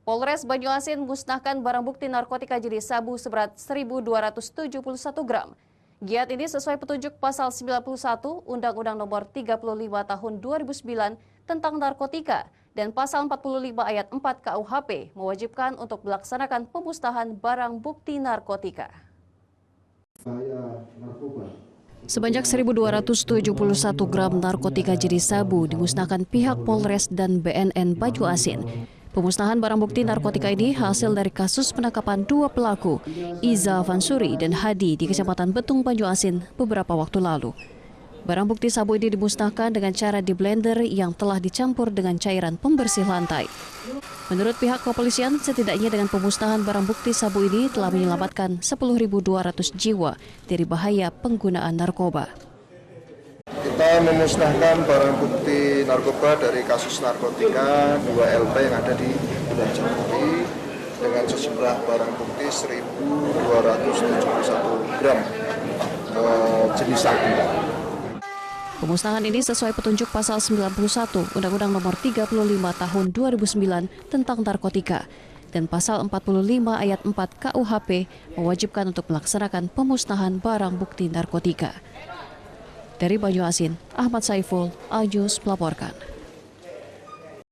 Polres Banyuasin musnahkan barang bukti narkotika jenis sabu seberat 1.271 gram. Giat ini sesuai petunjuk pasal 91 Undang-Undang Nomor 35 Tahun 2009 tentang narkotika dan pasal 45 ayat 4 KUHP mewajibkan untuk melaksanakan pemusnahan barang bukti narkotika. Sebanyak 1.271 gram narkotika jenis sabu dimusnahkan pihak Polres dan BNN Banyuasin. Pemusnahan barang bukti narkotika ini hasil dari kasus penangkapan dua pelaku, Iza Vansuri dan Hadi di Kecamatan Betung, Banyuasin beberapa waktu lalu. Barang bukti sabu ini dimusnahkan dengan cara di blender yang telah dicampur dengan cairan pembersih lantai. Menurut pihak kepolisian, setidaknya dengan pemusnahan barang bukti sabu ini telah menyelamatkan 10.200 jiwa dari bahaya penggunaan narkoba. Kita memusnahkan barang bukti narkoba dari kasus narkotika 2 LP yang ada di Bulan Jamuri dengan sejumlah barang bukti 1.271 gram jenis sabu. Pemusnahan ini sesuai petunjuk pasal 91 Undang-Undang Nomor 35 Tahun 2009 tentang narkotika dan pasal 45 ayat 4 KUHP mewajibkan untuk melaksanakan pemusnahan barang bukti narkotika. Dari Banyuasin, Ahmad Saiful, Al News melaporkan.